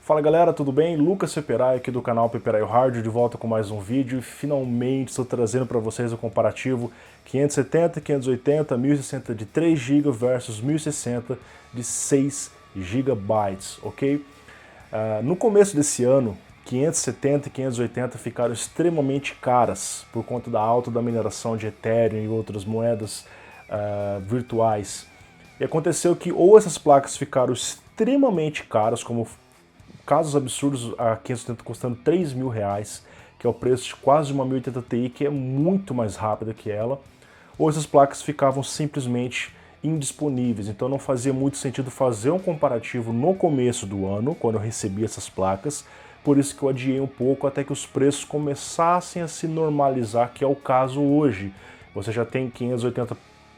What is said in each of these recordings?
Fala galera, tudo bem? Lucas Peperaio aqui do canal Peperaio Hard, de volta com mais um vídeo e finalmente estou trazendo para vocês o comparativo 570, 580, 1060 de 3 GB versus 1060 de 6 GB, ok? No começo desse ano, 570 e 580 ficaram extremamente caras por conta da alta da mineração de Ethereum e outras moedas virtuais. E aconteceu que ou essas placas ficaram extremamente caras, como casos absurdos, a 570 custando R$3.000, que é o preço de quase uma 1080 Ti, que é muito mais rápida que ela, ou essas placas ficavam simplesmente indisponíveis, então não fazia muito sentido fazer um comparativo no começo do ano, quando eu recebi essas placas, por isso que eu adiei um pouco até que os preços começassem a se normalizar, que é o caso hoje. Você já tem 580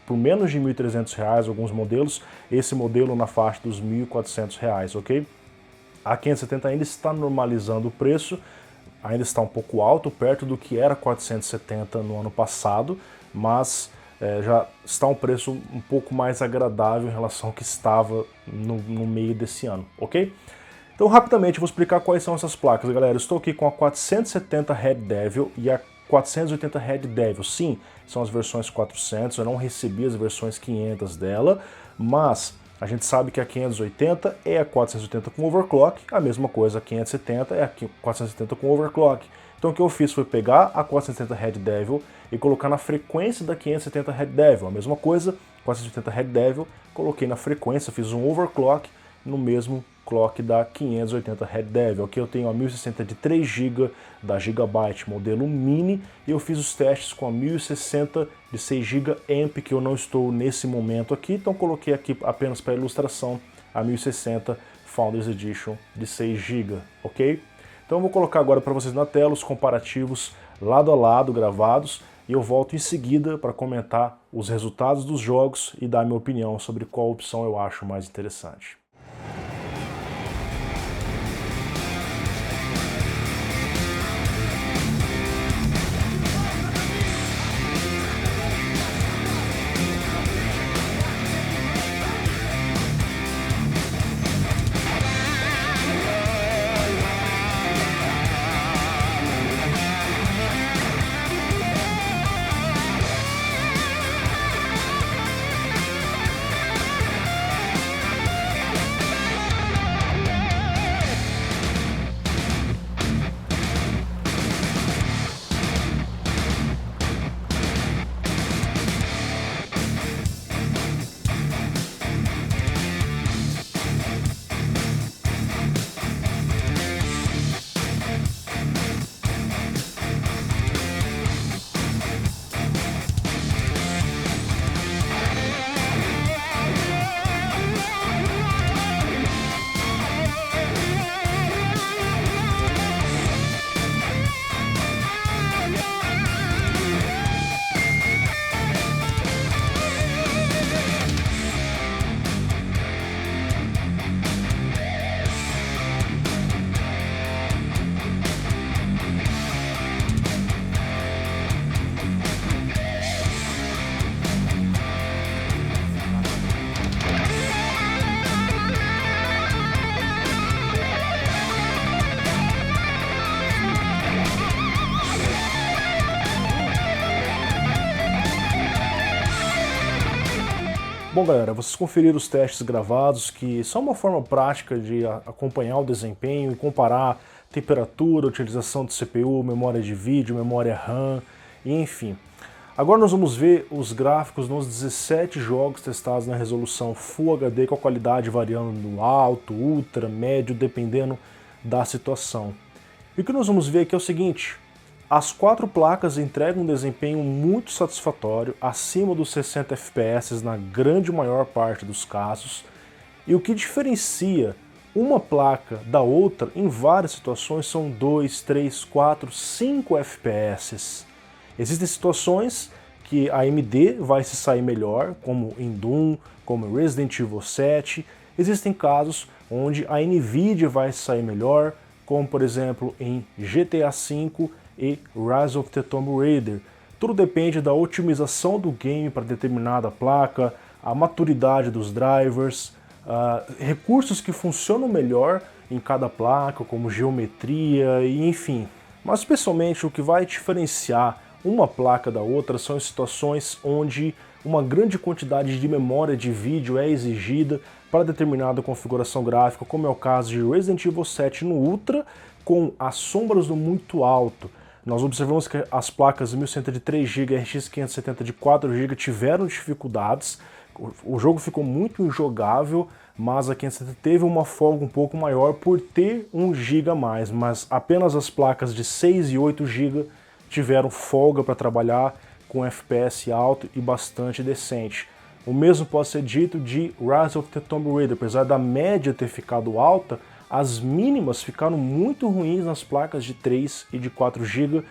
por menos de R$1.300, alguns modelos, esse modelo na faixa dos R$1.400, ok? A 570 ainda está normalizando o preço, ainda está um pouco alto, perto do que era 470 no ano passado, mas já está um preço um pouco mais agradável em relação ao que estava no meio desse ano, ok? Então rapidamente eu vou explicar quais são essas placas, galera. Eu estou aqui com a 470 Red Devil e a 480 Red Devil. Sim, são as versões 400, eu não recebi as versões 500 dela, mas a gente sabe que a 580 é a 480 com overclock, a mesma coisa a 570 é a 470 com overclock. Então o que eu fiz foi pegar a 470 Red Devil e colocar na frequência da 570 Red Devil, a mesma coisa, 480 Red Devil, coloquei na frequência, fiz um overclock no mesmo clock da 580 Red Devil. Aqui eu tenho a 1060 de 3 GB da Gigabyte, modelo mini, e eu fiz os testes com a 1060 de 6 GB AMP, que eu não estou nesse momento aqui, então coloquei aqui apenas para ilustração a 1060 Founders Edition de 6 GB, ok? Então eu vou colocar agora para vocês na tela os comparativos lado a lado gravados, e eu volto em seguida para comentar os resultados dos jogos e dar minha opinião sobre qual opção eu acho mais interessante. Bom galera, vocês conferiram os testes gravados, que são uma forma prática de acompanhar o desempenho e comparar temperatura, utilização de CPU, memória de vídeo, memória RAM, e enfim. Agora nós vamos ver os gráficos nos 17 jogos testados na resolução Full HD, com a qualidade variando no alto, ultra, médio, dependendo da situação. E o que nós vamos ver aqui é o seguinte: as 4 placas entregam um desempenho muito satisfatório, acima dos 60 FPS na grande maior parte dos casos, e o que diferencia uma placa da outra em várias situações são 2, 3, 4, 5 FPS. Existem situações que a AMD vai se sair melhor, como em Doom, como Resident Evil 7. Existem casos onde a Nvidia vai se sair melhor, como por exemplo em GTA V e Rise of the Tomb Raider. Tudo depende da otimização do game para determinada placa, a maturidade dos drivers, recursos que funcionam melhor em cada placa, como geometria e enfim. Mas especialmente o que vai diferenciar uma placa da outra são situações onde uma grande quantidade de memória de vídeo é exigida para determinada configuração gráfica, como é o caso de Resident Evil 7 no Ultra, com as sombras do muito alto. Nós observamos que as placas 1100 de 3 GB e RX 570 de 4 GB tiveram dificuldades, o jogo ficou muito injogável, mas a 570 teve uma folga um pouco maior por ter 1 GB a mais, mas apenas as placas de 6 e 8 GB tiveram folga para trabalhar com FPS alto e bastante decente. O mesmo pode ser dito de Rise of the Tomb Raider, apesar da média ter ficado alta, as mínimas ficaram muito ruins nas placas de 3 e de 4 GB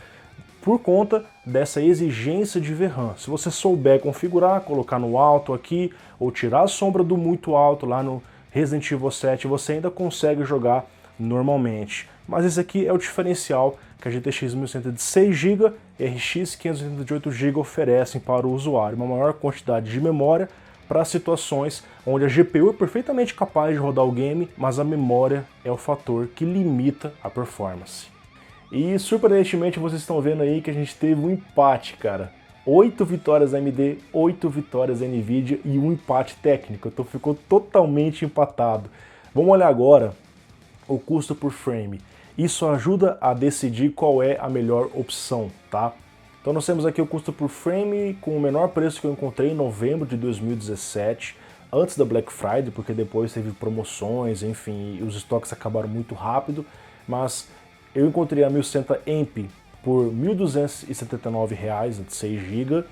por conta dessa exigência de VRAM. Se você souber configurar, colocar no alto aqui, ou tirar a sombra do muito alto lá no Resident Evil 7, você ainda consegue jogar normalmente. Mas esse aqui é o diferencial que a GTX 1100 de 6 GB e RX 580 de 8 GB oferecem para o usuário, uma maior quantidade de memória para situações onde a GPU é perfeitamente capaz de rodar o game, mas a memória é o fator que limita a performance. E surpreendentemente vocês estão vendo aí que a gente teve um empate, cara. 8 vitórias da AMD, 8 vitórias da Nvidia e um empate técnico, então ficou totalmente empatado. Vamos olhar agora o custo por frame. Isso ajuda a decidir qual é a melhor opção, tá? Então nós temos aqui o custo por frame com o menor preço que eu encontrei em novembro de 2017, antes da Black Friday, porque depois teve promoções, enfim, e os estoques acabaram muito rápido, mas eu encontrei a 1060 AMP por R$ 1.279, de 6 GB,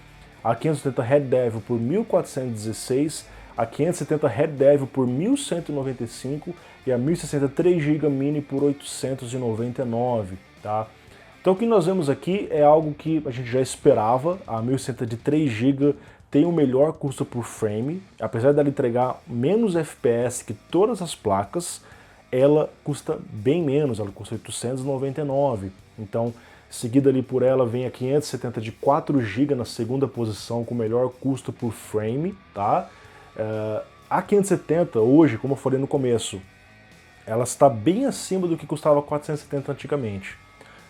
a 580 Red Devil por R$ 1.416, a 570 Red Devil por R$ 1.195 e a 1060 3 GB Mini por R$ 899, tá? Então o que nós vemos aqui é algo que a gente já esperava, a 1060 de 3 GB tem o melhor custo por frame, apesar dela entregar menos FPS que todas as placas, ela custa bem menos, ela custa 899, então seguida ali por ela vem a 570 de 4 GB na segunda posição com o melhor custo por frame, tá? A 570 hoje, como eu falei no começo, ela está bem acima do que custava 470 antigamente.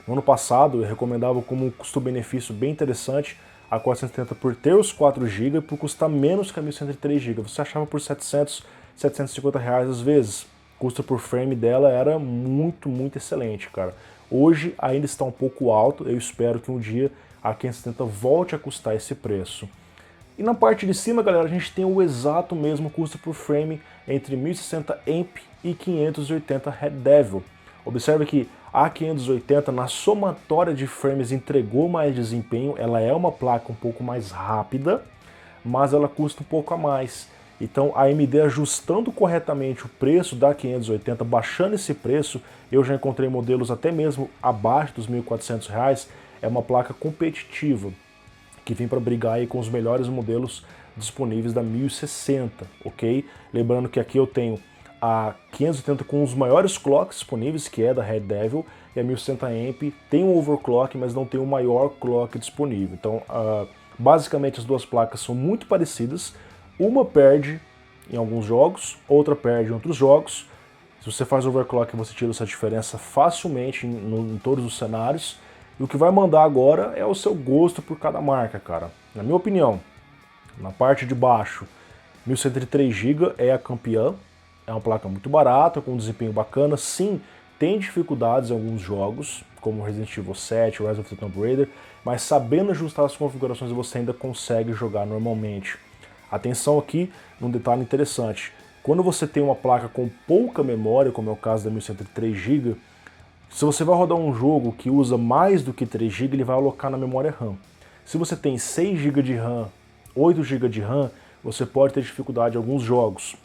No ano passado eu recomendava como um custo-benefício bem interessante a 470 por ter os 4 GB e por custar menos que a 1103 GB. Você achava por 700, 750 reais às vezes. O custo por frame dela era muito excelente, cara. Hoje ainda está um pouco alto, eu espero que um dia a 570 volte a custar esse preço. E na parte de cima, galera, a gente tem o exato mesmo custo por frame entre 1060 AMP e 580 Red Devil. Observe que a 580 na somatória de frames entregou mais desempenho, ela é uma placa um pouco mais rápida, mas ela custa um pouco a mais. Então a AMD ajustando corretamente o preço da 580, baixando esse preço, eu já encontrei modelos até mesmo abaixo dos R$ 1.400, é uma placa competitiva, que vem para brigar aí com os melhores modelos disponíveis da 1060, ok? Lembrando que aqui eu tenho a 580 com os maiores clocks disponíveis, que é da Red Devil, e a 1060 AMP tem um overclock, mas não tem o maior clock disponível. Então, basicamente as duas placas são muito parecidas, uma perde em alguns jogos, outra perde em outros jogos. Se você faz overclock, você tira essa diferença facilmente em todos os cenários. E o que vai mandar agora é o seu gosto por cada marca, cara. Na minha opinião, na parte de baixo, 1103 GB é a campeã. É uma placa muito barata, com um desempenho bacana. Sim, tem dificuldades em alguns jogos, como Resident Evil 7, Rise of the Tomb Raider, mas sabendo ajustar as configurações você ainda consegue jogar normalmente. Atenção aqui num detalhe interessante. Quando você tem uma placa com pouca memória, como é o caso da 1103 GB, se você vai rodar um jogo que usa mais do que 3 GB, ele vai alocar na memória RAM. Se você tem 6 GB de RAM, 8 GB de RAM, você pode ter dificuldade em alguns jogos.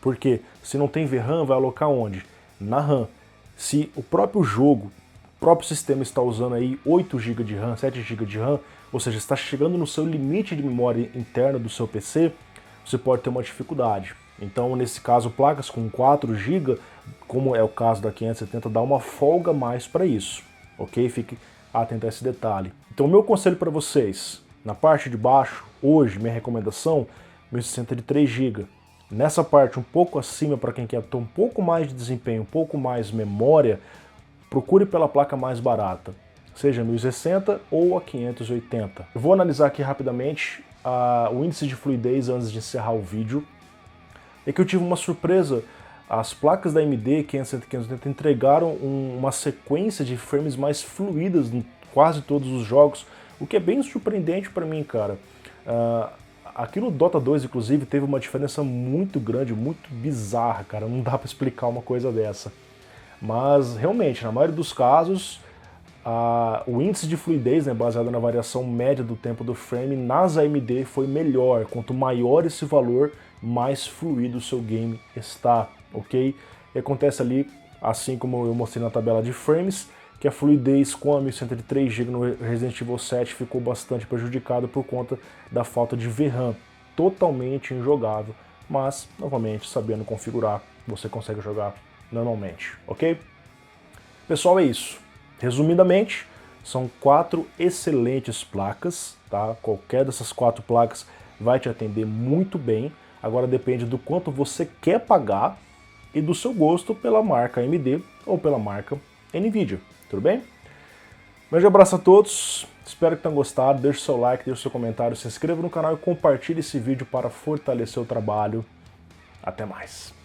Porque se não tem VRAM, vai alocar onde? Na RAM. Se o próprio jogo, o próprio sistema está usando aí 8 GB de RAM, 7 GB de RAM, ou seja, está chegando no seu limite de memória interna do seu PC, você pode ter uma dificuldade. Então, nesse caso, placas com 4 GB, como é o caso da 570, dá uma folga mais para isso, ok? Fique atento a esse detalhe. Então, o meu conselho para vocês, na parte de baixo, hoje, minha recomendação, 1060 de 3 GB. Nessa parte um pouco acima, para quem quer ter um pouco mais de desempenho, um pouco mais memória, procure pela placa mais barata, seja 1060 ou a 580. Eu vou analisar aqui rapidamente o índice de fluidez antes de encerrar o vídeo. É que eu tive uma surpresa, as placas da AMD 560 e 580 entregaram uma sequência de frames mais fluidas em quase todos os jogos, o que é bem surpreendente para mim, cara. Aqui no Dota 2, inclusive, teve uma diferença muito grande, muito bizarra, cara, não dá para explicar uma coisa dessa. Mas, realmente, na maioria dos casos, o índice de fluidez, né, baseado na variação média do tempo do frame, nas AMD foi melhor. Quanto maior esse valor, mais fluido o seu game está, ok? E acontece ali, assim como eu mostrei na tabela de frames, que a fluidez com a 1100 de 3 GB no Resident Evil 7 ficou bastante prejudicada por conta da falta de VRAM, totalmente injogável, mas, novamente, sabendo configurar, você consegue jogar normalmente, ok? Pessoal, é isso. Resumidamente, são 4 excelentes placas, tá? Qualquer dessas 4 placas vai te atender muito bem, agora depende do quanto você quer pagar e do seu gosto pela marca AMD ou pela marca NVIDIA. Tudo bem? Um grande abraço a todos, espero que tenham gostado, deixe seu like, deixe seu comentário, se inscreva no canal e compartilhe esse vídeo para fortalecer o trabalho. Até mais!